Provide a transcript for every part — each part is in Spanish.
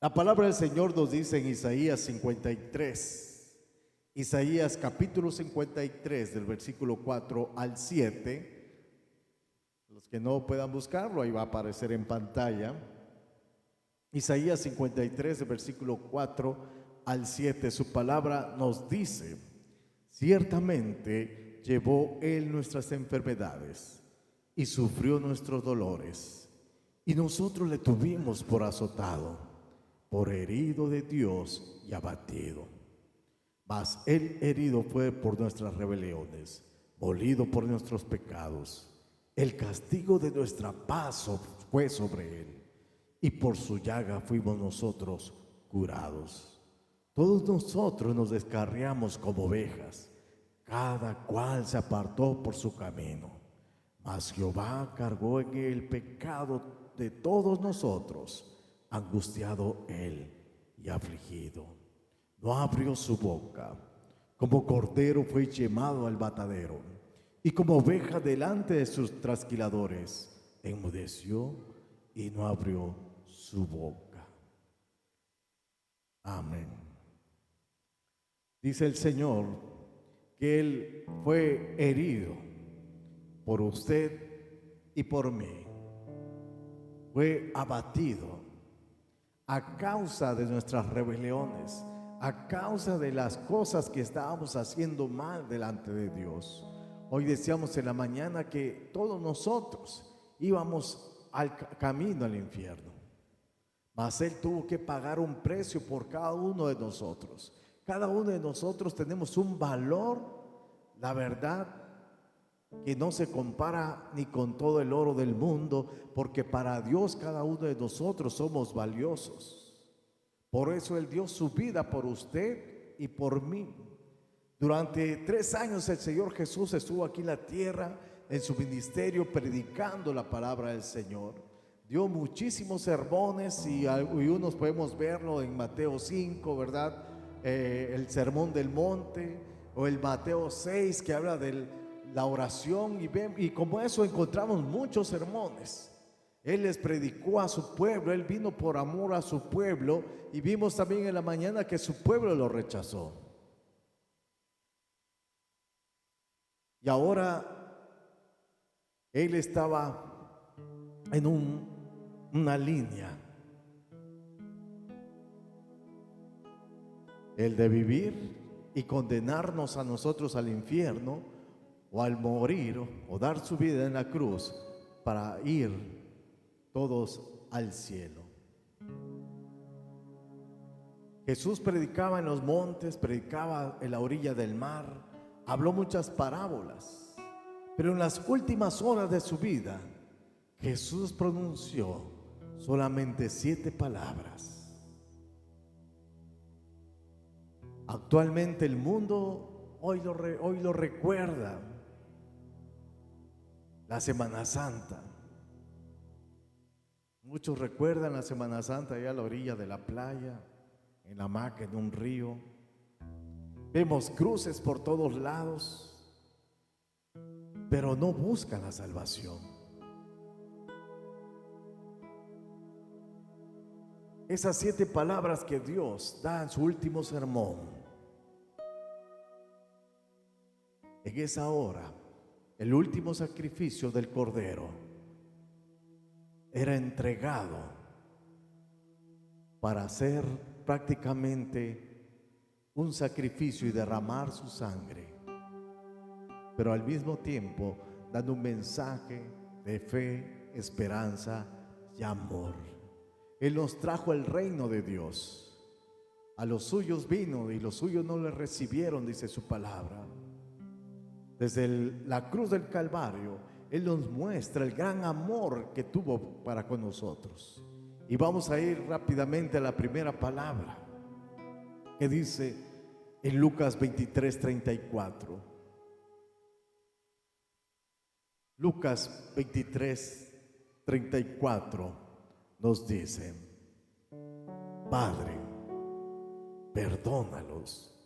La palabra del Señor nos dice en Isaías 53, Isaías capítulo 53 del versículo 4 al 7. Los que no puedan buscarlo, ahí va a aparecer en pantalla. Isaías 53 del versículo 4 al 7. Su palabra nos dice: ciertamente llevó Él nuestras enfermedades y sufrió nuestros dolores, y nosotros le tuvimos por azotado, por herido de Dios y abatido. Mas Él herido fue por nuestras rebeliones, molido por nuestros pecados. El castigo de nuestra paz fue sobre Él, y por su llaga fuimos nosotros curados. Todos nosotros nos descarriamos como ovejas, cada cual se apartó por su camino. Mas Jehová cargó en el pecado de todos nosotros, angustiado Él y afligido. No abrió su boca, como cordero fue llamado al matadero, y como oveja delante de sus trasquiladores, enmudeció y no abrió su boca. Amén. Dice el Señor que Él fue herido por usted y por mí. Fue abatido a causa de nuestras rebeliones, a causa de las cosas que estábamos haciendo mal delante de Dios. Hoy decíamos en la mañana que todos nosotros íbamos al camino al infierno, mas Él tuvo que pagar un precio por cada uno de nosotros. Cada uno de nosotros tenemos un valor, la verdad, que no se compara ni con todo el oro del mundo, porque para Dios cada uno de nosotros somos valiosos. Por eso Él dio su vida por usted y por mí. Durante 3 años el Señor Jesús estuvo aquí en la tierra, en su ministerio, predicando la palabra del Señor. Dio muchísimos sermones y unos podemos verlo en Mateo 5, ¿verdad? El sermón del monte, o el Mateo 6 que habla de la oración, y como eso encontramos muchos sermones. Él les predicó a su pueblo, Él vino por amor a su pueblo, y vimos también en la mañana que su pueblo lo rechazó. Y ahora Él estaba en una línea, el de vivir y condenarnos a nosotros al infierno, o al morir o dar su vida en la cruz para ir todos al cielo. Jesús predicaba en los montes, predicaba en la orilla del mar, habló muchas parábolas, pero en las últimas horas de su vida Jesús pronunció solamente 7 palabras. Actualmente el mundo hoy lo recuerda, la Semana Santa. Muchos recuerdan la Semana Santa allá a la orilla de la playa, en la hamaca, en un río. Vemos cruces por todos lados, pero no buscan la salvación. Esas 7 palabras que Dios da en su último sermón, en esa hora, el último sacrificio del Cordero era entregado para hacer prácticamente un sacrificio y derramar su sangre, pero al mismo tiempo dando un mensaje de fe, esperanza y amor. Él nos trajo el reino de Dios. A los suyos vino y los suyos no le recibieron, dice su palabra. Desde la cruz del Calvario, Él nos muestra el gran amor que tuvo para con nosotros. Y vamos a ir rápidamente a la primera palabra, que dice en Lucas 23:34. Lucas 23:34 nos dice: Padre, perdónalos,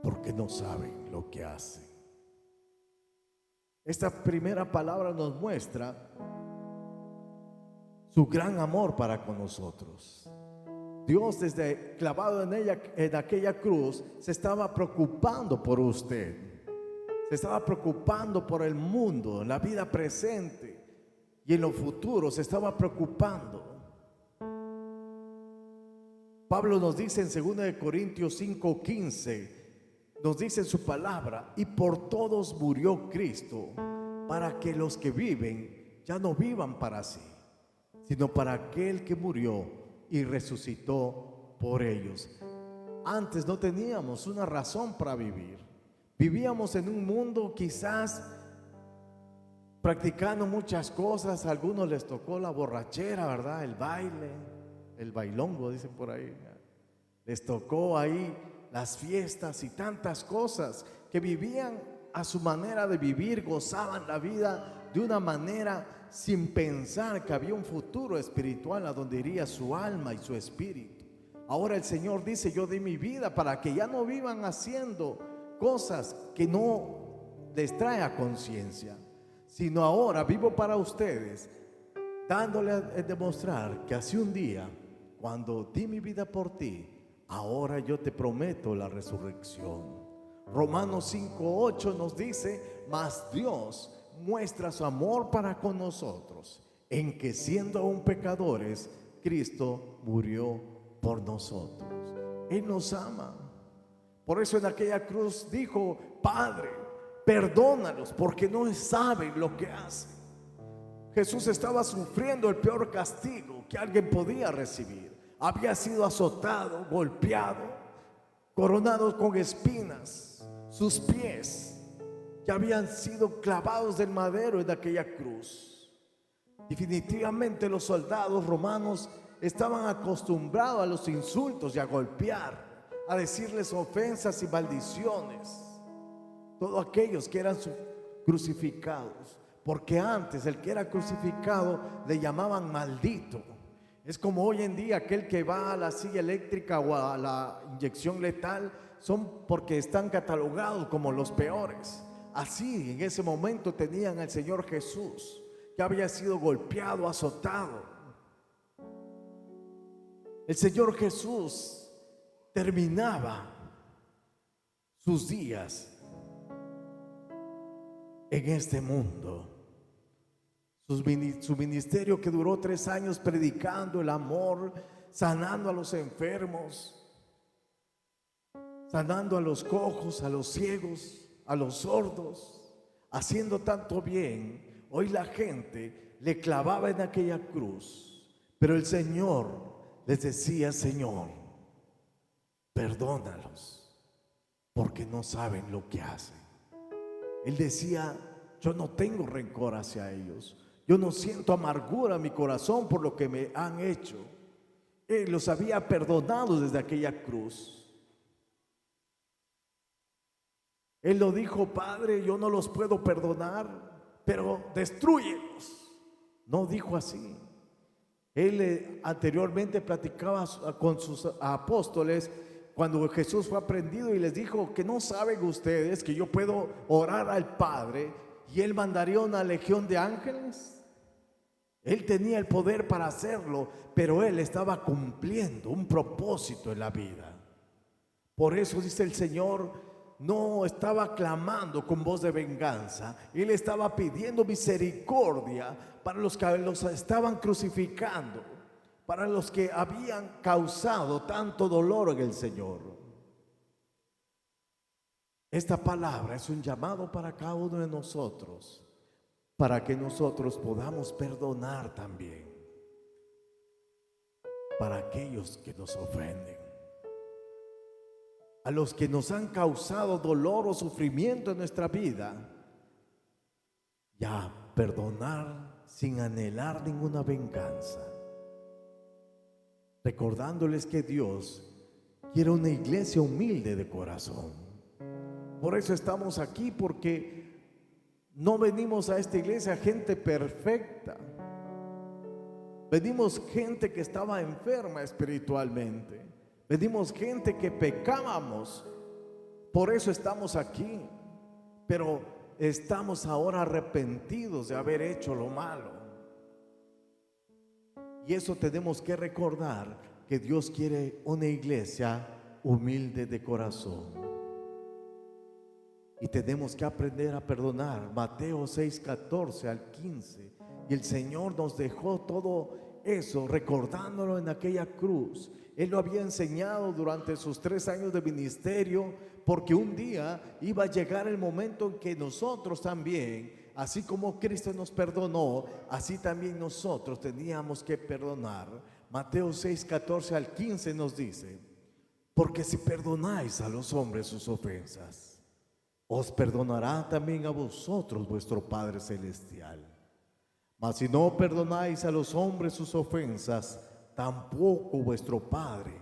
porque no saben lo que hacen. Esta primera palabra nos muestra su gran amor para con nosotros. Dios, desde clavado en ella, en aquella cruz, se estaba preocupando por usted. Se estaba preocupando por el mundo, en la vida presente y en lo futuro. Se estaba preocupando. Pablo nos dice en 2 Corintios 5:15, nos dice en su palabra: y por todos murió Cristo, para que los que viven ya no vivan para sí, sino para aquel que murió y resucitó por ellos. Antes no teníamos una razón para vivir. Vivíamos en un mundo quizás practicando muchas cosas. A algunos les tocó la borrachera, ¿verdad? El baile, el bailongo, dicen por ahí. Les tocó ahí las fiestas y tantas cosas, que vivían a su manera de vivir, gozaban la vida de una manera sin pensar que había un futuro espiritual a donde iría su alma y su espíritu. Ahora el Señor dice: yo di mi vida para que ya no vivan haciendo cosas que no les trae a conciencia, sino ahora vivo para ustedes, dándole a demostrar que hace un día, cuando di mi vida por ti, ahora yo te prometo la resurrección. Romanos 5:8 nos dice: mas Dios muestra su amor para con nosotros, en que siendo aún pecadores, Cristo murió por nosotros. Él nos ama. Por eso en aquella cruz dijo: Padre, perdónalos, porque no saben lo que hacen. Jesús estaba sufriendo el peor castigo que alguien podía recibir. Había sido azotado, golpeado, coronado con espinas. Sus pies ya habían sido clavados del madero en aquella cruz. Definitivamente los soldados romanos estaban acostumbrados a los insultos y a golpear, a decirles ofensas y maldiciones. Todos aquellos que eran crucificados, porque antes el que era crucificado le llamaban maldito. Es como hoy en día aquel que va a la silla eléctrica o a la inyección letal, son porque están catalogados como los peores. Así en ese momento tenían al Señor Jesús, que había sido golpeado, azotado. El Señor Jesús terminaba sus días en este mundo. Su ministerio, que duró 3 años predicando el amor, sanando a los enfermos, sanando a los cojos, a los ciegos, a los sordos, haciendo tanto bien. Hoy la gente le clavaba en aquella cruz, pero el Señor les decía: Señor, perdónalos, porque no saben lo que hacen. Él decía: yo no tengo rencor hacia ellos, yo no siento amargura en mi corazón por lo que me han hecho. Él los había perdonado desde aquella cruz. Él lo dijo: Padre, yo no los puedo perdonar, pero destrúyelos. No dijo así. Él anteriormente platicaba con sus apóstoles cuando Jesús fue aprendido, y les dijo: que no saben ustedes que yo puedo orar al Padre y Él mandaría una legión de ángeles. Él tenía el poder para hacerlo, pero Él estaba cumpliendo un propósito en la vida. Por eso dice el Señor, no estaba clamando con voz de venganza. Él estaba pidiendo misericordia para los que los estaban crucificando, para los que habían causado tanto dolor en el Señor. Esta palabra es un llamado para cada uno de nosotros, para que nosotros podamos perdonar también para aquellos que nos ofenden, a los que nos han causado dolor o sufrimiento en nuestra vida. Ya perdonar sin anhelar ninguna venganza, recordándoles que Dios quiere una iglesia humilde de corazón. Por eso estamos aquí, porque no venimos a esta iglesia gente perfecta. Venimos gente que estaba enferma espiritualmente. Venimos gente que pecábamos. Por eso estamos aquí. Pero estamos ahora arrepentidos de haber hecho lo malo. Y eso tenemos que recordar que Dios quiere una iglesia humilde de corazón. Y tenemos que aprender a perdonar. Mateo 6:14 al 15. Y el Señor nos dejó todo eso, recordándolo en aquella cruz. Él lo había enseñado durante sus 3 años de ministerio, porque un día iba a llegar el momento en que nosotros también, así como Cristo nos perdonó, así también nosotros teníamos que perdonar. Mateo 6:14 al 15 nos dice: porque si perdonáis a los hombres sus ofensas, os perdonará también a vosotros vuestro Padre Celestial. Mas si no perdonáis a los hombres sus ofensas, tampoco vuestro Padre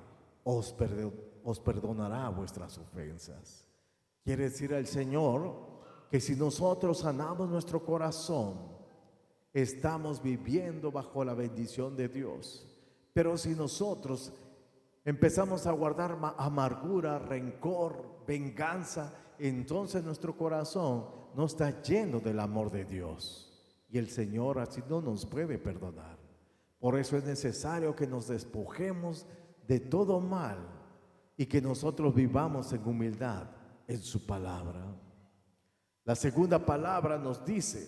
os perdonará vuestras ofensas. Quiere decir el Señor que si nosotros sanamos nuestro corazón, estamos viviendo bajo la bendición de Dios. Pero si nosotros empezamos a guardar amargura, rencor, venganza, entonces nuestro corazón no está lleno del amor de Dios. Y el Señor así no nos puede perdonar. Por eso es necesario que nos despojemos de todo mal y que nosotros vivamos en humildad en su palabra. La segunda palabra nos dice: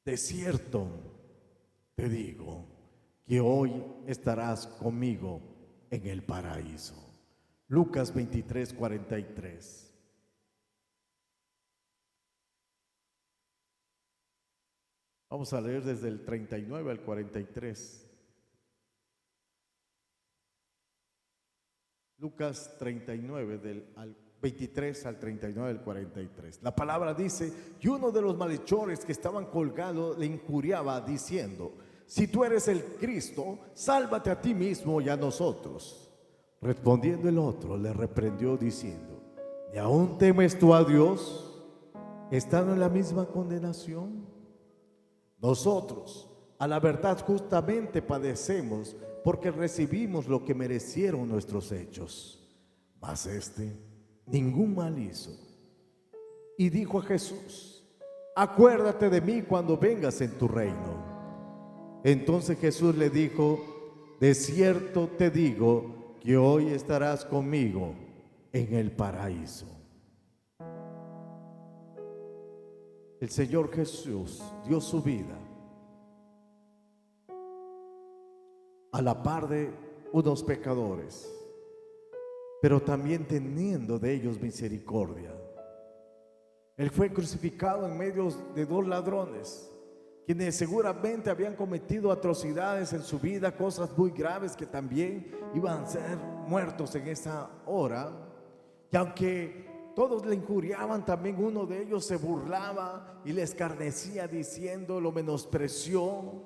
de cierto te digo que hoy estarás conmigo en el paraíso. Lucas 23:43. Vamos a leer desde el 39 al 43. Lucas 39, al 23 al 39 al 43. La palabra dice: y uno de los malhechores que estaban colgados le injuriaba diciendo: si tú eres el Cristo, sálvate a ti mismo y a nosotros. Respondiendo el otro, le reprendió diciendo: ¿y aún temes tú a Dios, estando en la misma condenación? Nosotros, a la verdad, justamente padecemos, porque recibimos lo que merecieron nuestros hechos. Mas este ningún mal hizo. Y dijo a Jesús: acuérdate de mí cuando vengas en tu reino. Entonces Jesús le dijo: de cierto te digo que hoy estarás conmigo en el paraíso. El Señor Jesús dio su vida a la par de unos pecadores, pero también teniendo de ellos misericordia. Él fue crucificado en medio de 2 ladrones, quienes seguramente habían cometido atrocidades en su vida, cosas muy graves que también iban a ser muertos en esa hora. Y aunque todos le injuriaban, también uno de ellos se burlaba y le escarnecía diciendo, lo menospreció.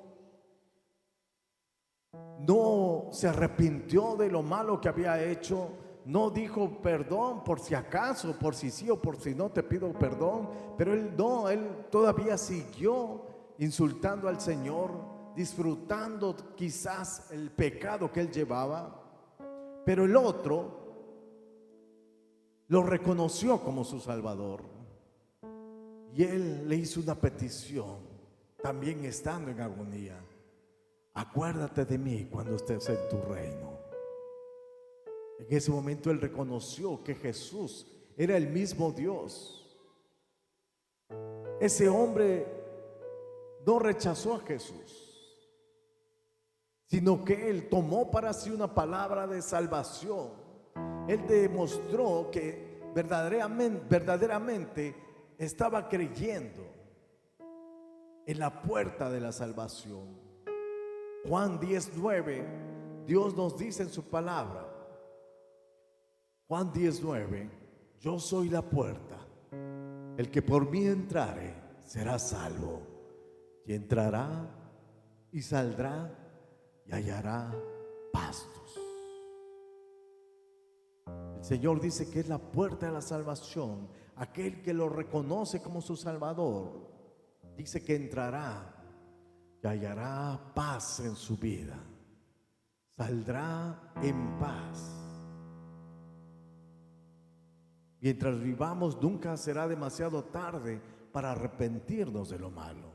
No se arrepintió de lo malo que había hecho. No dijo perdón por si acaso, por si sí o por si no te pido perdón. Pero él todavía siguió insultando al Señor, disfrutando quizás el pecado que él llevaba. Pero el otro lo reconoció como su Salvador, y él le hizo una petición, también estando en agonía: acuérdate de mí cuando estés en tu reino. En ese momento él reconoció que Jesús era el mismo Dios. Ese hombre no rechazó a Jesús, sino que él tomó para sí una palabra de salvación. Él demostró que verdaderamente estaba creyendo en la puerta de la salvación. Juan 10:9, Dios nos dice en su palabra, Juan 10:9: yo soy la puerta, el que por mí entrare será salvo, y entrará y saldrá y hallará pastos. El Señor dice que es la puerta de la salvación. Aquel que lo reconoce como su Salvador, dice que entrará y hallará paz en su vida, saldrá en paz. Mientras vivamos, nunca será demasiado tarde para arrepentirnos de lo malo.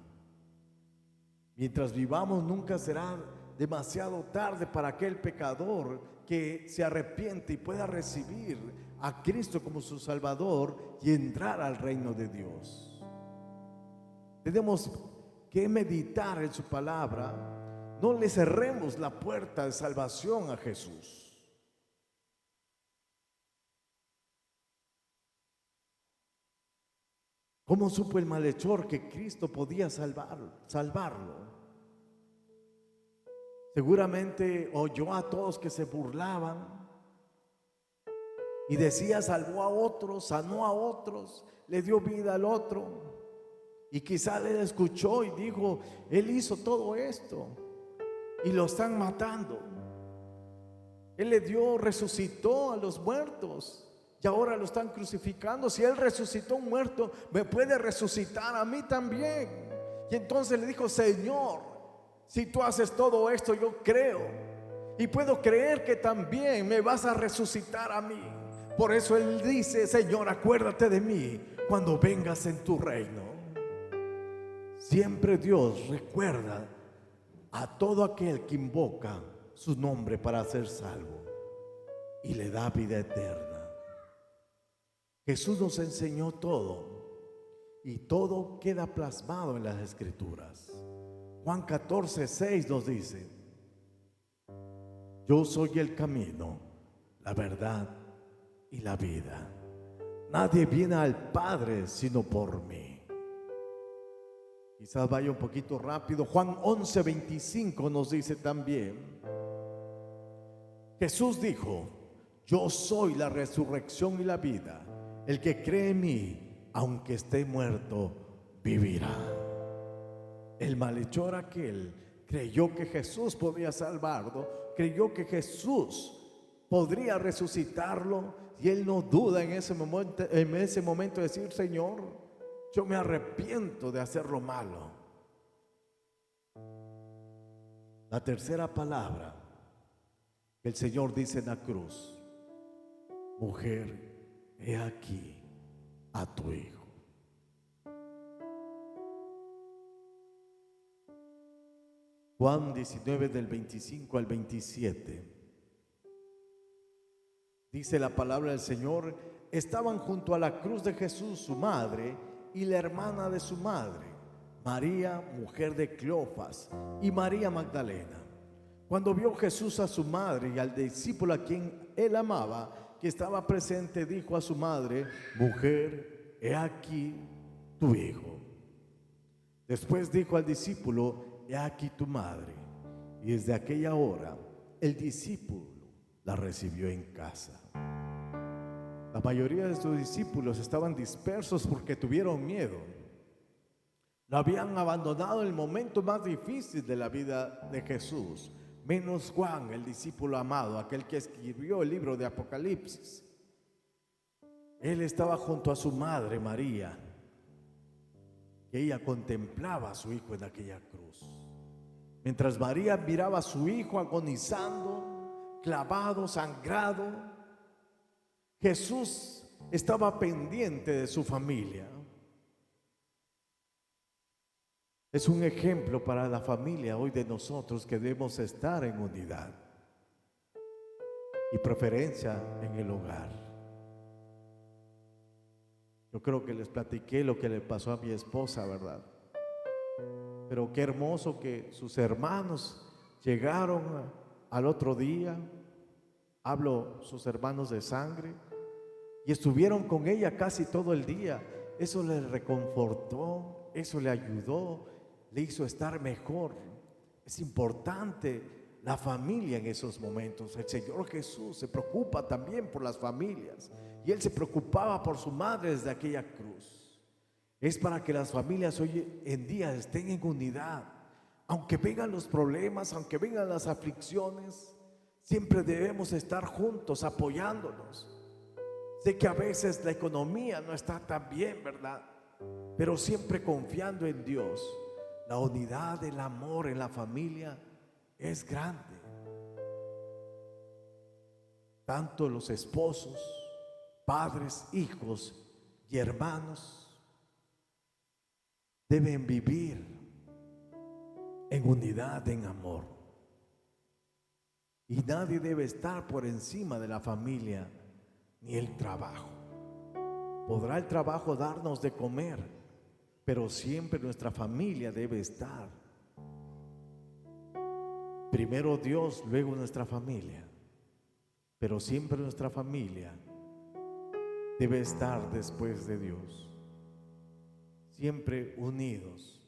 Mientras vivamos, nunca será demasiado tarde para aquel pecador que se arrepiente y pueda recibir a Cristo como su Salvador y entrar al reino de Dios. Tenemos que meditar en su palabra. No le cerremos la puerta de salvación a Jesús. ¿Cómo supo el malhechor que Cristo podía salvarlo? Seguramente oyó a todos que se burlaban y decía: salvó a otros, sanó a otros, le dio vida al otro. Y quizá él escuchó y dijo: él hizo todo esto y lo están matando. Él le dio, resucitó a los muertos y ahora lo están crucificando. Si él resucitó a un muerto, me puede resucitar a mí también. Y entonces le dijo: Señor, si tú haces todo esto, yo creo y puedo creer que también me vas a resucitar a mí. Por eso él dice: Señor, acuérdate de mí cuando vengas en tu reino. Siempre Dios recuerda a todo aquel que invoca su nombre para ser salvo y le da vida eterna. Jesús nos enseñó todo y todo queda plasmado en las Escrituras. Juan 14:6 nos dice: yo soy el camino, la verdad y la vida. Nadie viene al Padre sino por mí. Quizás vaya un poquito rápido. Juan 11:25 nos dice también: Jesús dijo: yo soy la resurrección y la vida. El que cree en mí, aunque esté muerto, vivirá. El malhechor aquel creyó que Jesús podía salvarlo, creyó que Jesús podría resucitarlo, y él no duda en ese momento de decir: Señor, yo me arrepiento de hacer lo malo. La tercera palabra que el Señor dice en la cruz: mujer, he aquí a tu hijo. Juan 19 del 25 al 27. Dice la palabra del Señor: estaban junto a la cruz de Jesús su madre y la hermana de su madre, María, mujer de Cleofas, y María Magdalena. Cuando vio Jesús a su madre y al discípulo a quien él amaba, que estaba presente, dijo a su madre: mujer, he aquí tu hijo. Después dijo al discípulo: he aquí tu madre. Y desde aquella hora el discípulo la recibió en casa. La mayoría de sus discípulos estaban dispersos porque tuvieron miedo. Lo habían abandonado en el momento más difícil de la vida de Jesús, menos Juan, el discípulo amado, aquel que escribió el libro de Apocalipsis. Él estaba junto a su madre María, que ella contemplaba a su hijo en aquella cruz. Mientras María miraba a su hijo agonizando, clavado, sangrado, Jesús estaba pendiente de su familia. Es un ejemplo para la familia hoy de nosotros, que debemos estar en unidad y preferencia en el hogar. Yo creo que les platiqué lo que le pasó a mi esposa, ¿verdad? Pero qué hermoso que sus hermanos llegaron al otro día. Hablo sus hermanos de sangre, y estuvieron con ella casi todo el día. Eso le reconfortó, eso le ayudó, le hizo estar mejor. Es importante la familia en esos momentos. El Señor Jesús se preocupa también por las familias, y Él se preocupaba por su madre desde aquella cruz. Es para que las familias hoy en día estén en unidad. Aunque vengan los problemas, aunque vengan las aflicciones, siempre debemos estar juntos, apoyándonos. Sé que a veces la economía no está tan bien, ¿verdad? Pero siempre confiando en Dios. La unidad, el amor en la familia es grande. Tanto los esposos, padres, hijos y hermanos deben vivir en unidad, en amor. Y nadie debe estar por encima de la familia ni el trabajo. Podrá el trabajo darnos de comer, pero siempre nuestra familia debe estar. Primero Dios, luego nuestra familia. Pero siempre nuestra familia debe estar después de Dios. Siempre unidos.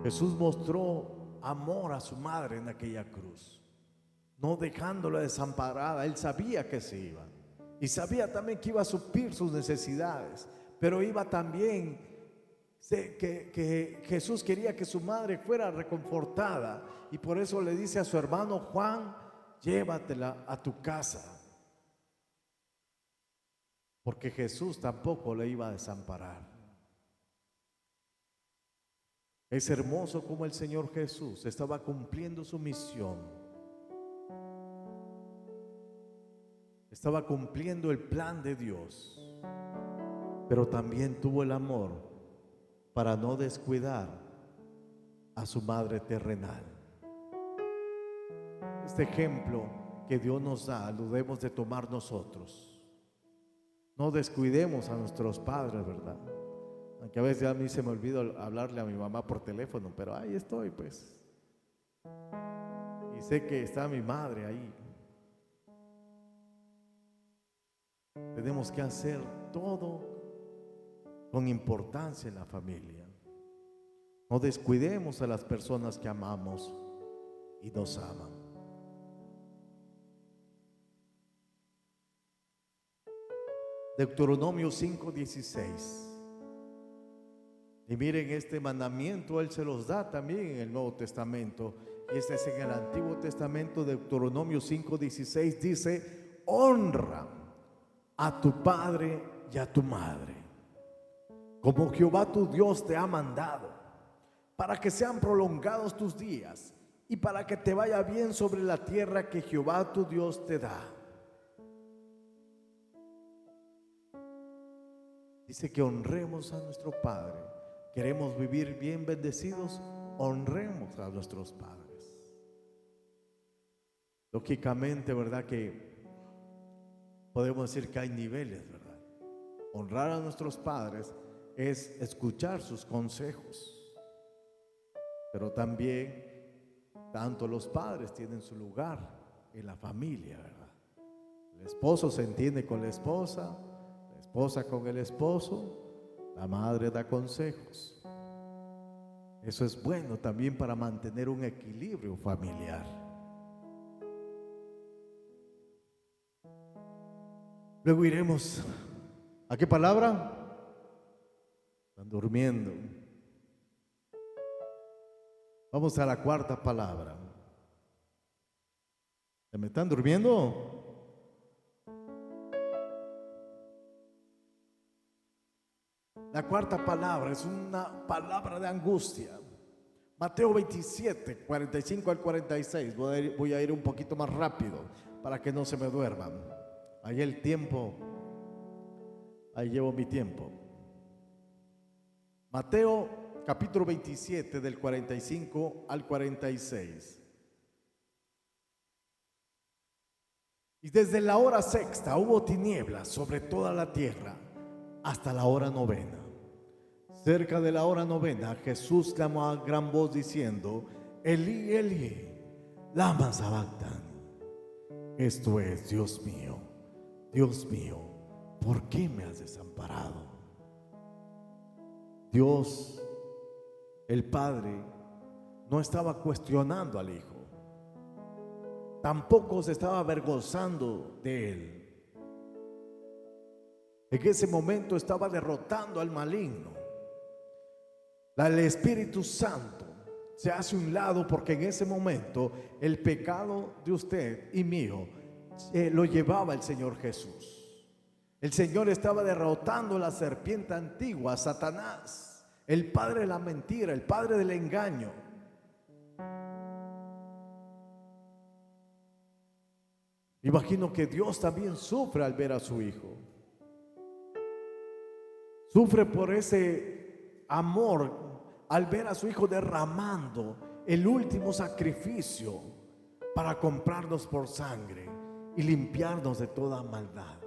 Jesús mostró amor a su madre en aquella cruz, no dejándola desamparada. Él sabía que se iba y sabía también que iba a suplir sus necesidades, pero iba también que Jesús quería que su madre fuera reconfortada, y por eso le dice a su hermano Juan: llévatela a tu casa, porque Jesús tampoco le iba a desamparar. Es hermoso como el Señor Jesús estaba cumpliendo su misión, estaba cumpliendo el plan de Dios, pero también tuvo el amor para no descuidar a su madre terrenal. Este ejemplo que Dios nos da lo debemos de tomar nosotros. No descuidemos a nuestros padres, ¿verdad? Aunque a veces a mí se me olvida hablarle a mi mamá por teléfono, pero ahí estoy, pues. Y sé que está mi madre ahí. Tenemos que hacer todo con importancia en la familia. No descuidemos a las personas que amamos y nos aman. Deuteronomio 5:16. Y miren, este mandamiento Él se los da también en el Nuevo Testamento. Y este es en el Antiguo Testamento. Deuteronomio 5:16 dice: honra a tu padre y a tu madre, como Jehová tu Dios te ha mandado, para que sean prolongados tus días y para que te vaya bien sobre la tierra que Jehová tu Dios te da. Dice que honremos a nuestro Padre. Queremos vivir bien bendecidos, honremos a nuestros padres. Lógicamente, ¿verdad? Que podemos decir que hay niveles, ¿verdad? Honrar a nuestros padres es escuchar sus consejos, pero también tanto los padres tienen su lugar en la familia, ¿verdad? El esposo se entiende con la esposa con el esposo. La madre da consejos. Eso es bueno también para mantener un equilibrio familiar. Luego iremos ¿a qué palabra? Están durmiendo. Vamos a la cuarta palabra. ¿Se me están durmiendo? La cuarta palabra es una palabra de angustia. Mateo 27, 45 al 46. Voy a ir un poquito más rápido para que no se me duerman. Ahí el tiempo, ahí llevo mi tiempo. Mateo capítulo 27 del 45 al 46. Y desde la hora sexta hubo tinieblas sobre toda la tierra hasta la hora novena. Cerca de la hora novena, Jesús clamó a gran voz diciendo: Elí, Elí, lama sabactani. Esto es: Dios mío, ¿por qué me has desamparado? Dios, el Padre, no estaba cuestionando al Hijo, tampoco se estaba avergonzando de él. En ese momento estaba derrotando al maligno. El Espíritu Santo se hace a un lado, porque en ese momento el pecado de usted y mío lo llevaba el Señor Jesús. El Señor estaba derrotando la serpiente antigua, Satanás, el padre de la mentira, el padre del engaño. Imagino que Dios también sufre al ver a su Hijo. Sufre por ese amor al ver a su Hijo derramando el último sacrificio para comprarnos por sangre y limpiarnos de toda maldad.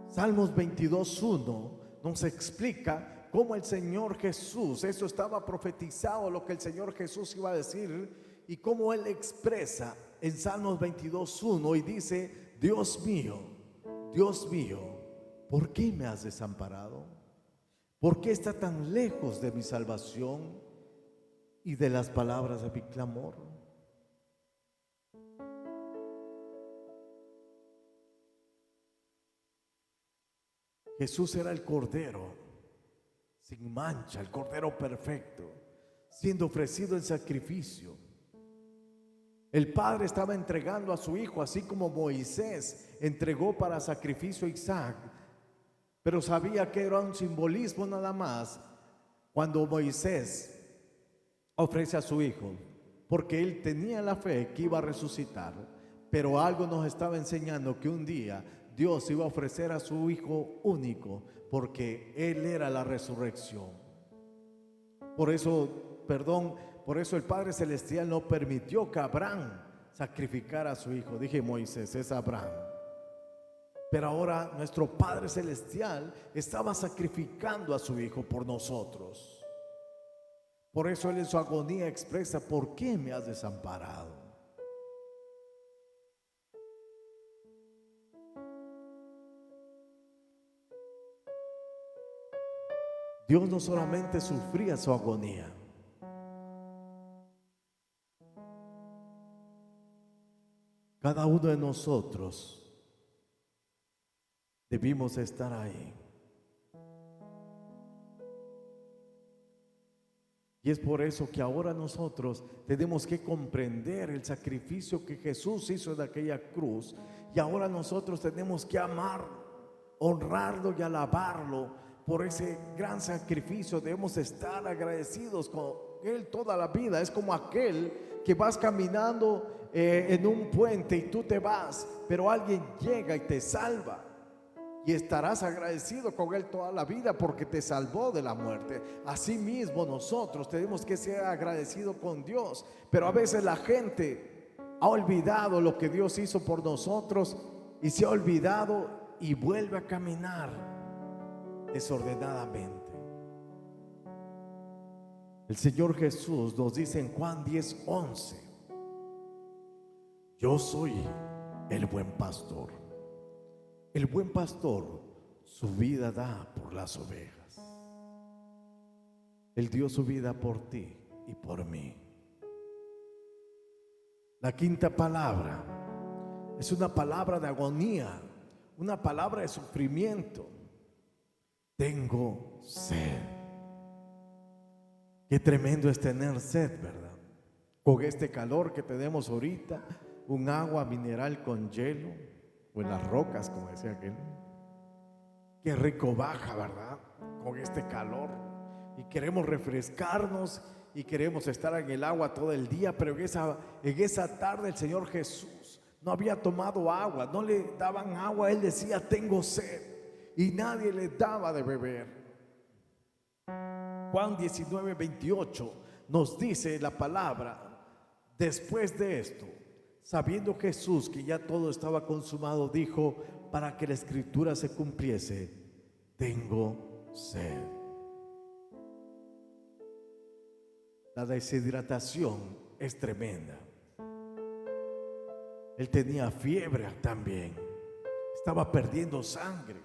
Salmos 22:1 nos explica cómo el Señor Jesús, eso estaba profetizado, lo que el Señor Jesús iba a decir, y cómo Él expresa en Salmos 22:1 y dice: Dios mío, ¿por qué me has desamparado? ¿Por qué está tan lejos de mi salvación y de las palabras de mi clamor? Jesús era el Cordero sin mancha, el Cordero perfecto, siendo ofrecido en sacrificio. El Padre estaba entregando a su Hijo, así como Moisés entregó para sacrificio a Isaac, pero sabía que era un simbolismo nada más cuando Moisés ofrece a su Hijo, porque él tenía la fe que iba a resucitar, pero algo nos estaba enseñando que un día Dios iba a ofrecer a su Hijo único, porque Él era la resurrección. Por eso el Padre Celestial no permitió que Abraham sacrificara a su hijo. Dije Moisés, es Abraham. Pero ahora nuestro Padre Celestial estaba sacrificando a su Hijo por nosotros. Por eso Él en su agonía expresa: ¿por qué me has desamparado? Dios no solamente sufría su agonía, cada uno de nosotros debimos estar ahí. Y es por eso que ahora nosotros tenemos que comprender el sacrificio que Jesús hizo en aquella cruz. Y ahora nosotros tenemos que amar, honrarlo y alabarlo por ese gran sacrificio. Debemos estar agradecidos con Él toda la vida. Es como aquel que vas caminando en un puente y tú te vas, pero alguien llega y te salva. Y estarás agradecido con Él toda la vida porque te salvó de la muerte. Asimismo nosotros tenemos que ser agradecidos con Dios. Pero a veces la gente ha olvidado lo que Dios hizo por nosotros y se ha olvidado y vuelve a caminar desordenadamente. El Señor Jesús nos dice en Juan 10:11: yo soy el buen pastor. El buen pastor su vida da por las ovejas. Él dio su vida por ti y por mí. La quinta palabra es una palabra de agonía, una palabra de sufrimiento. Tengo sed. Qué tremendo es tener sed, ¿verdad? Con este calor que tenemos ahorita, un agua mineral con hielo o en las rocas, como decía aquel. Qué rico baja, ¿verdad? Con este calor. Y queremos refrescarnos y queremos estar en el agua todo el día, pero en esa tarde el Señor Jesús no había tomado agua, no le daban agua. Él decía: tengo sed, y nadie le daba de beber. Juan 19:28 nos dice la palabra: después de esto, sabiendo Jesús que ya todo estaba consumado, dijo, para que la escritura se cumpliese: tengo sed. La deshidratación es tremenda. Él tenía fiebre también, estaba perdiendo sangre.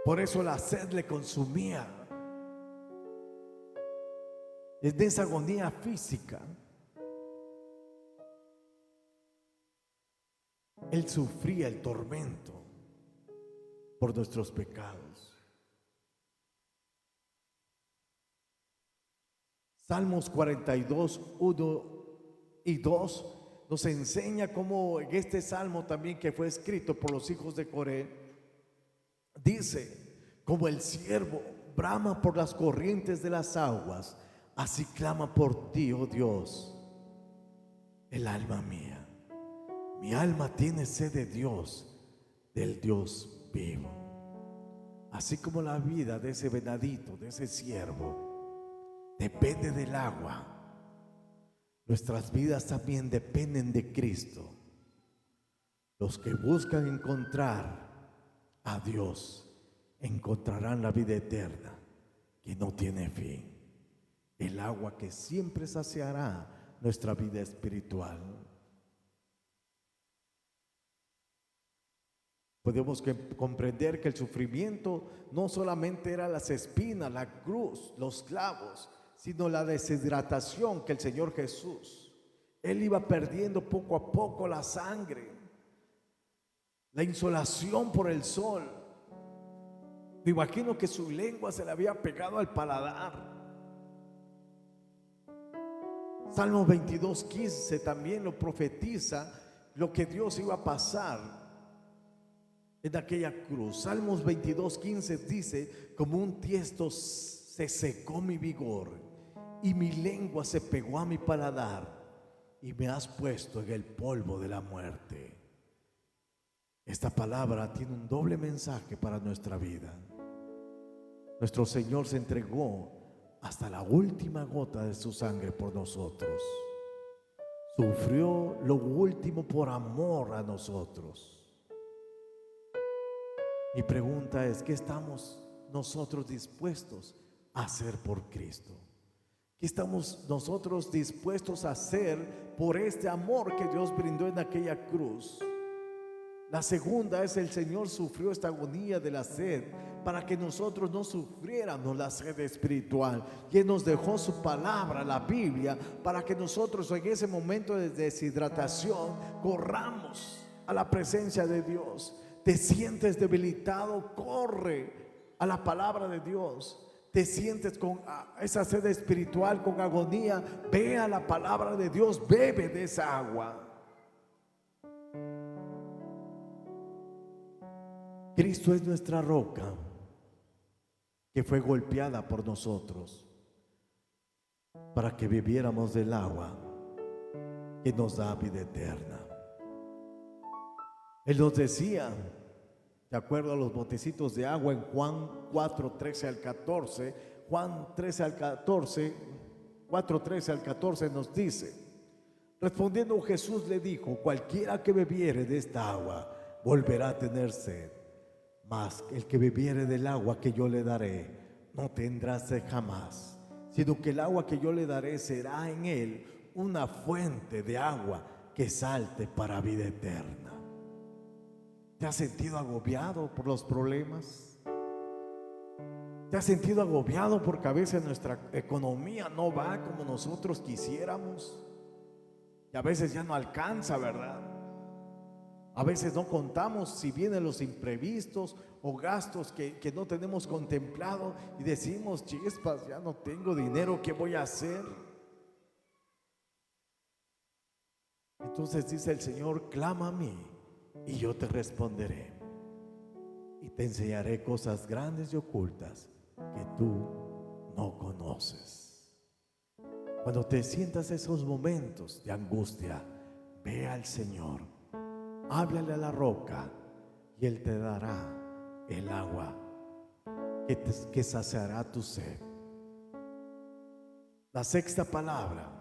Por eso la sed le consumía. Es de esa agonía física. Él sufría el tormento por nuestros pecados. Salmos 42:1 y 2 nos enseña cómo en este salmo también, que fue escrito por los hijos de Coré, dice: como el ciervo brama por las corrientes de las aguas, así clama por ti, oh Dios, el alma mía. Mi alma tiene sed de Dios, del Dios vivo. Así como la vida de ese venadito, de ese siervo, depende del agua, nuestras vidas también dependen de Cristo. Los que buscan encontrar a Dios encontrarán la vida eterna que no tiene fin, el agua que siempre saciará nuestra vida espiritual. Podemos comprender que el sufrimiento no solamente era las espinas, la cruz, los clavos, sino la deshidratación que el Señor Jesús, Él iba perdiendo poco a poco la sangre, la insolación por el sol. Me imagino que su lengua se le había pegado al paladar. Salmo 22:15 también lo profetiza, lo que Dios iba a pasar en aquella cruz. Salmos 22:15 dice: como un tiesto se secó mi vigor y mi lengua se pegó a mi paladar, y me has puesto en el polvo de la muerte. Esta palabra tiene un doble mensaje para nuestra vida. Nuestro Señor se entregó hasta la última gota de su sangre por nosotros. Sufrió lo último por amor a nosotros. Mi pregunta es: ¿qué estamos nosotros dispuestos a hacer por Cristo? ¿Qué estamos nosotros dispuestos a hacer por este amor que Dios brindó en aquella cruz? La segunda es: el Señor sufrió esta agonía de la sed para que nosotros no sufriéramos la sed espiritual, y Él nos dejó su palabra, la Biblia, para que nosotros en ese momento de deshidratación corramos a la presencia de Dios. Te sientes debilitado, corre a la palabra de Dios. Te sientes con esa sed espiritual, con agonía, ve a la palabra de Dios, bebe de esa agua. Cristo es nuestra roca, que fue golpeada por nosotros para que bebiéramos del agua que nos da vida eterna. Él nos decía, de acuerdo a los botecitos de agua, en Juan 4:13 al 14, Juan 13 al 14, 4:13 al 14 nos dice: respondiendo Jesús le dijo: cualquiera que bebiere de esta agua volverá a tener sed, mas el que bebiere del agua que yo le daré no tendrá sed jamás, sino que el agua que yo le daré será en él una fuente de agua que salte para vida eterna. ¿Te has sentido agobiado por los problemas? ¿Te has sentido agobiado porque a veces nuestra economía no va como nosotros quisiéramos? Y a veces ya no alcanza, ¿verdad? A veces no contamos si vienen los imprevistos o gastos que no tenemos contemplado y decimos: chispas, ya no tengo dinero, ¿qué voy a hacer? Entonces dice el Señor: clama a mí y yo te responderé y te enseñaré cosas grandes y ocultas que tú no conoces. Cuando te sientas esos momentos de angustia, ve al Señor, háblale a la roca y Él te dará el agua que saciará tu sed. La sexta palabra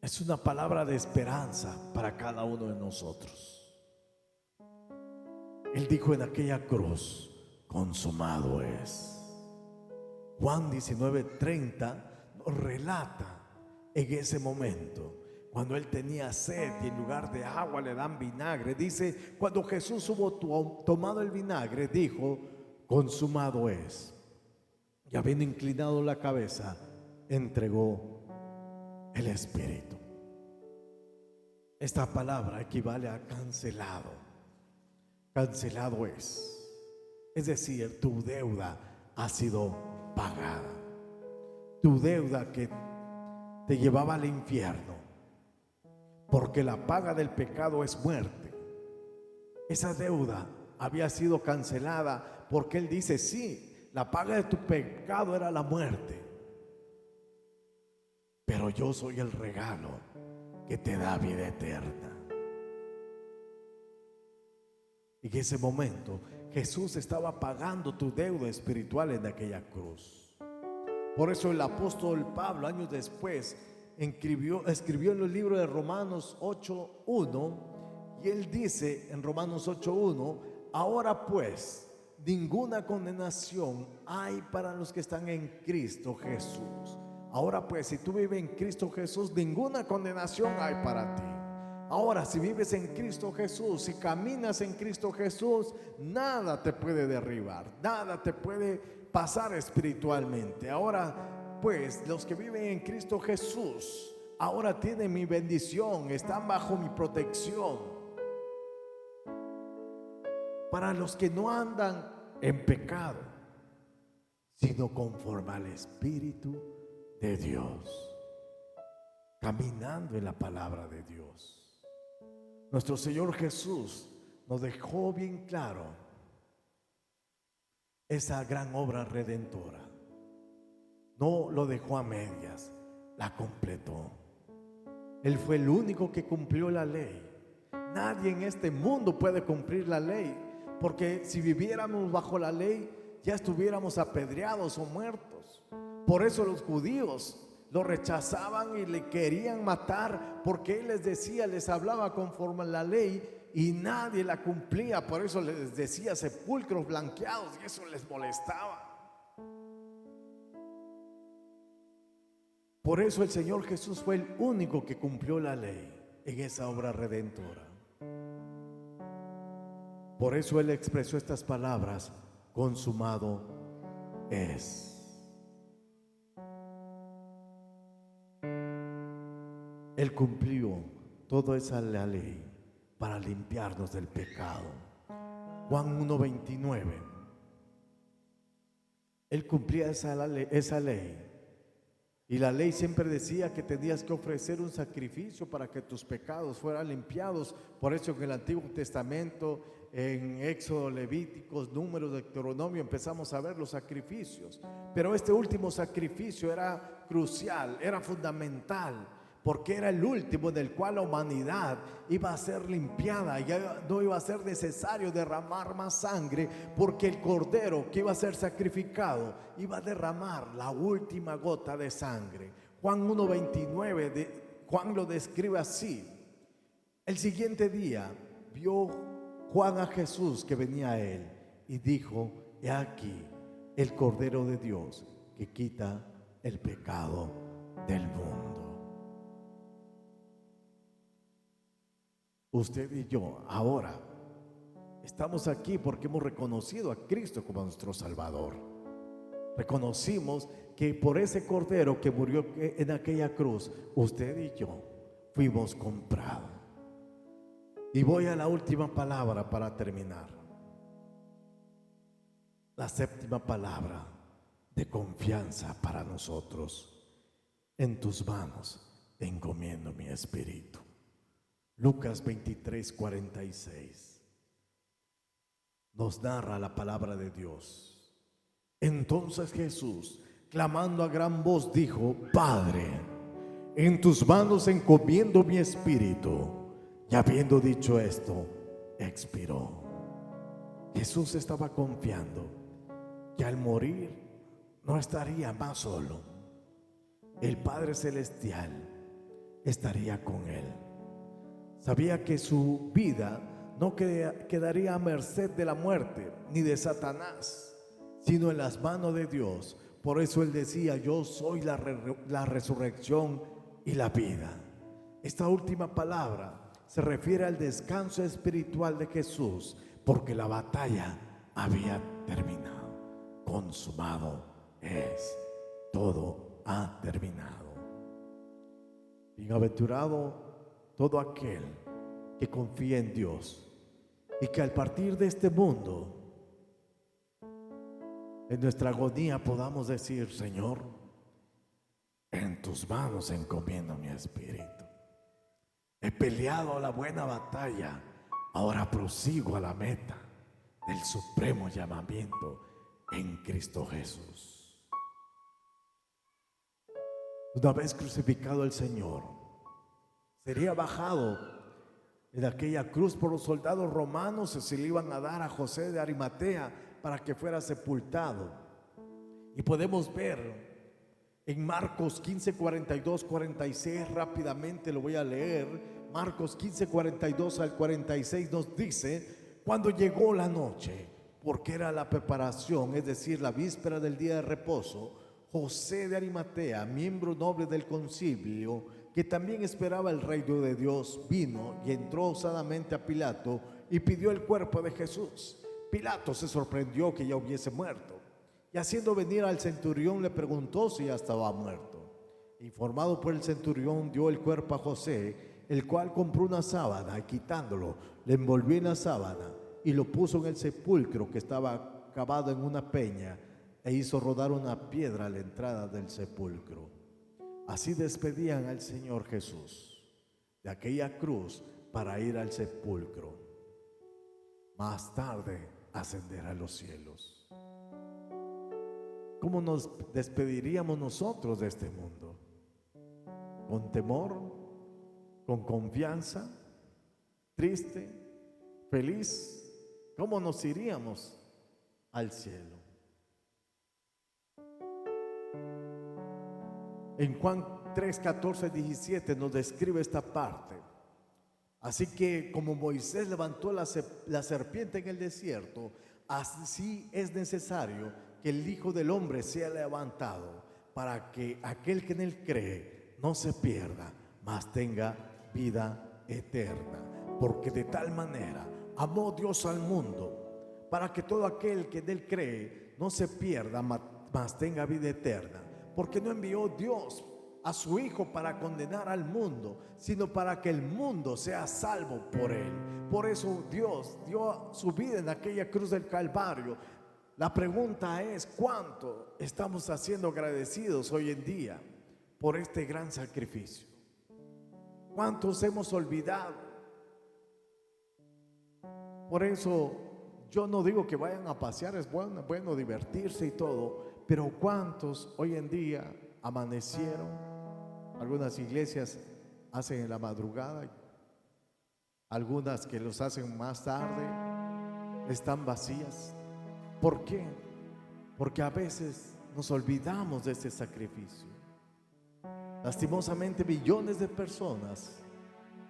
es una palabra de esperanza para cada uno de nosotros. Él dijo en aquella cruz: consumado es. Juan 19:30 nos relata en ese momento, cuando él tenía sed y en lugar de agua le dan vinagre. Dice: cuando Jesús hubo tomado el vinagre, dijo: consumado es. Y habiendo inclinado la cabeza, entregó el Espíritu. Esta palabra equivale a cancelado. Cancelado es decir, tu deuda ha sido pagada. Tu deuda que te llevaba al infierno, porque la paga del pecado es muerte. Esa deuda había sido cancelada, porque Él dice: sí, la paga de tu pecado era la muerte, pero yo soy el regalo que te da vida eterna. En ese momento Jesús estaba pagando tu deuda espiritual en aquella cruz. Por eso el apóstol Pablo, años después, escribió en el libro de Romanos 8:1, y él dice en Romanos 8:1: ahora pues, ninguna condenación hay para los que están en Cristo Jesús. Ahora pues, si tú vives en Cristo Jesús, ninguna condenación hay para ti. Ahora, si vives en Cristo Jesús, si caminas en Cristo Jesús, nada te puede derribar, nada te puede pasar espiritualmente. Ahora, pues, los que viven en Cristo Jesús, ahora tienen mi bendición, están bajo mi protección. Para los que no andan en pecado, sino conforme al Espíritu de Dios, caminando en la palabra de Dios. Nuestro Señor Jesús nos dejó bien claro esa gran obra redentora. No lo dejó a medias, la completó. Él fue el único que cumplió la ley. Nadie en este mundo puede cumplir la ley, porque si viviéramos bajo la ley, ya estuviéramos apedreados o muertos. Por eso los judíos lo rechazaban y le querían matar, porque él les decía, les hablaba conforme a la ley y nadie la cumplía. Por eso les decía sepulcros blanqueados, y eso les molestaba. Por eso el Señor Jesús fue el único que cumplió la ley en esa obra redentora. Por eso él expresó estas palabras: consumado es. Él cumplió toda esa ley para limpiarnos del pecado. Juan 1:29. Él cumplía esa ley. Y la ley siempre decía que tenías que ofrecer un sacrificio para que tus pecados fueran limpiados. Por eso en el Antiguo Testamento, en Éxodo, Levíticos, Números, Deuteronomio, empezamos a ver los sacrificios. Pero este último sacrificio era crucial, era fundamental, porque era el último en el cual la humanidad iba a ser limpiada. Ya no iba a ser necesario derramar más sangre, porque el cordero que iba a ser sacrificado iba a derramar la última gota de sangre. Juan 1:29, Juan lo describe así: el siguiente día vio Juan a Jesús que venía a él y dijo: he aquí el Cordero de Dios que quita el pecado del mundo. Usted y yo ahora estamos aquí porque hemos reconocido a Cristo como nuestro Salvador. Reconocimos que por ese Cordero que murió en aquella cruz, usted y yo fuimos comprados. Y voy a la última palabra para terminar. La séptima palabra de confianza para nosotros: en tus manos encomiendo mi espíritu. Lucas 23:46 nos narra la palabra de Dios. Entonces Jesús, clamando a gran voz, dijo: Padre, en tus manos encomiendo mi espíritu. Y habiendo dicho esto, expiró. Jesús estaba confiando que al morir no estaría más solo. El Padre Celestial estaría con él. Sabía que su vida no quedaría a merced de la muerte ni de Satanás, sino en las manos de Dios. Por eso él decía: yo soy la resurrección y la vida. Esta última palabra se refiere al descanso espiritual de Jesús, porque la batalla había terminado. Consumado es. Todo ha terminado. Bienaventurado todo aquel que confía en Dios y que al partir de este mundo, en nuestra agonía, podamos decir: Señor, en tus manos encomiendo mi espíritu. He peleado la buena batalla, ahora prosigo a la meta del supremo llamamiento en Cristo Jesús. Una vez crucificado el Señor, sería bajado en aquella cruz por los soldados romanos, se le iban a dar a José de Arimatea para que fuera sepultado. Y podemos ver en Marcos 15, 42, 46, rápidamente lo voy a leer. Marcos 15, 42 al 46 nos dice: cuando llegó la noche, porque era la preparación, es decir, la víspera del día de reposo, José de Arimatea, miembro noble del concilio, que también esperaba el reino de Dios, vino y entró osadamente a Pilato y pidió el cuerpo de Jesús. Pilato se sorprendió que ya hubiese muerto, y haciendo venir al centurión le preguntó si ya estaba muerto. Informado por el centurión, dio el cuerpo a José, el cual compró una sábana y quitándolo, le envolvió en la sábana y lo puso en el sepulcro que estaba cavado en una peña, e hizo rodar una piedra a la entrada del sepulcro. Así despedían al Señor Jesús de aquella cruz para ir al sepulcro. Más tarde ascender a los cielos. ¿Cómo nos despediríamos nosotros de este mundo? ¿Con temor? ¿Con confianza? ¿Triste? ¿Feliz? ¿Cómo nos iríamos al cielo? En Juan 3, 14, 17 nos describe esta parte. Así que como Moisés levantó la serpiente en el desierto, así es necesario que el Hijo del Hombre sea levantado, para que aquel que en él cree no se pierda, mas tenga vida eterna. Porque de tal manera amó Dios al mundo, para que todo aquel que en él cree no se pierda, mas tenga vida eterna. Porque no envió Dios a su Hijo para condenar al mundo, sino para que el mundo sea salvo por él. Por eso Dios dio su vida en aquella cruz del Calvario. La pregunta es: ¿cuánto estamos haciendo agradecidos hoy en día por este gran sacrificio? ¿Cuántos hemos olvidado? Por eso yo no digo que vayan a pasear, es bueno divertirse y todo, pero ¿cuántos hoy en día amanecieron? Algunas iglesias hacen en la madrugada, algunas que los hacen más tarde, están vacías. ¿Por qué? Porque a veces nos olvidamos de ese sacrificio. Lastimosamente, millones de personas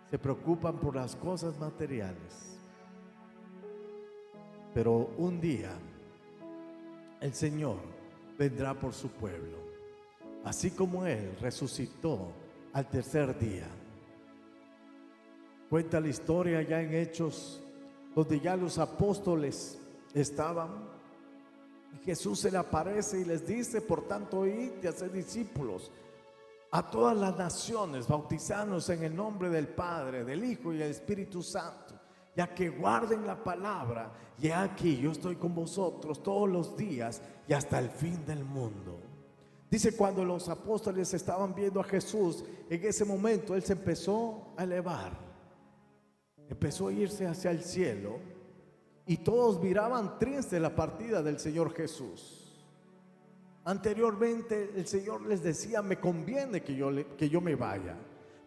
se preocupan por las cosas materiales, pero un día el Señor vendrá por su pueblo, así como Él resucitó al tercer día. Cuenta la historia ya en Hechos, donde ya los apóstoles estaban, y Jesús se le aparece y les dice: por tanto, id y haced discípulos a todas las naciones, bautizándolos en el nombre del Padre, del Hijo y del Espíritu Santo, ya que guarden la palabra, y aquí yo estoy con vosotros todos los días y hasta el fin del mundo. Dice, cuando los apóstoles estaban viendo a Jesús, en ese momento Él se empezó a elevar, empezó a irse hacia el cielo, y todos miraban triste la partida del Señor Jesús. Anteriormente el Señor les decía: me conviene que yo me vaya,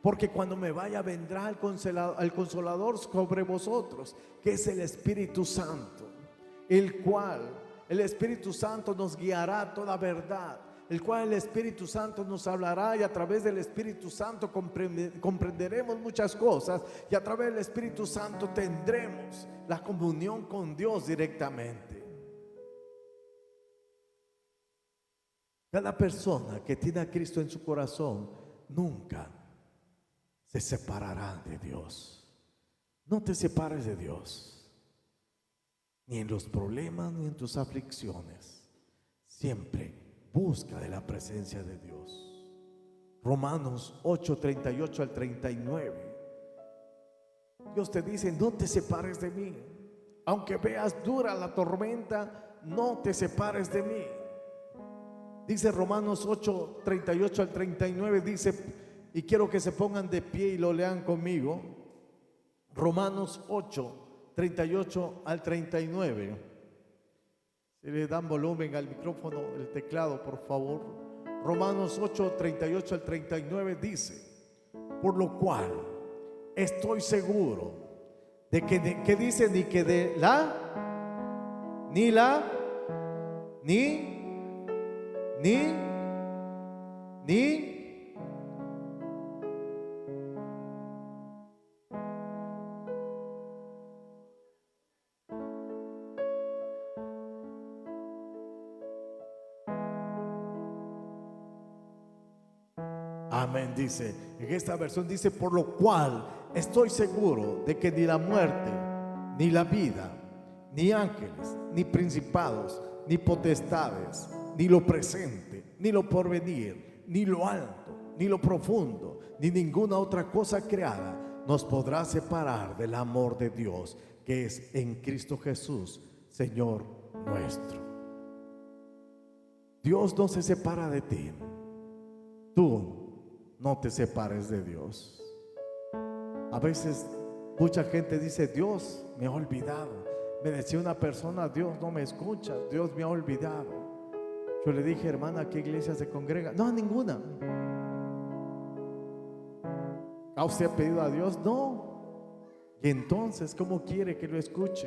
porque cuando me vaya vendrá el Consolador sobre vosotros, que es el Espíritu Santo, el cual el Espíritu Santo nos guiará a toda verdad, el cual el Espíritu Santo nos hablará, y a través del Espíritu Santo comprenderemos muchas cosas, y a través del Espíritu Santo tendremos la comunión con Dios directamente. Cada persona que tiene a Cristo en su corazón nunca se separará de Dios. No te separes de Dios, ni en los problemas ni en tus aflicciones. Siempre busca de la presencia de Dios. Romanos 8, 38 al 39. Dios te dice: no te separes de mí. Aunque veas dura la tormenta, no te separes de mí. Dice Romanos 8, 38 al 39, dice, y quiero que se pongan de pie y lo lean conmigo. Romanos 8, 38 al 39. Si le dan volumen al micrófono, el teclado, por favor. Romanos 8, 38 al 39 dice: por lo cual estoy seguro ¿Qué dice? Ni que de la, ni la, ni, ni. Amén, dice. En esta versión dice, por lo cual estoy seguro de que ni la muerte, ni la vida, ni ángeles, ni principados, ni potestades, ni lo presente, ni lo porvenir, ni lo alto, ni lo profundo, ni ninguna otra cosa creada nos podrá separar del amor de Dios que es en Cristo Jesús, Señor nuestro. Dios no se separa de ti. Tú no te separes de Dios. A veces mucha gente dice, Dios me ha olvidado. Me decía una persona, Dios no me escucha, Dios me ha olvidado. Yo le dije, hermana, ¿a qué iglesia se congrega? No, a ninguna. ¿Ha usted pedido a Dios? No. Y entonces, ¿cómo quiere que lo escuche?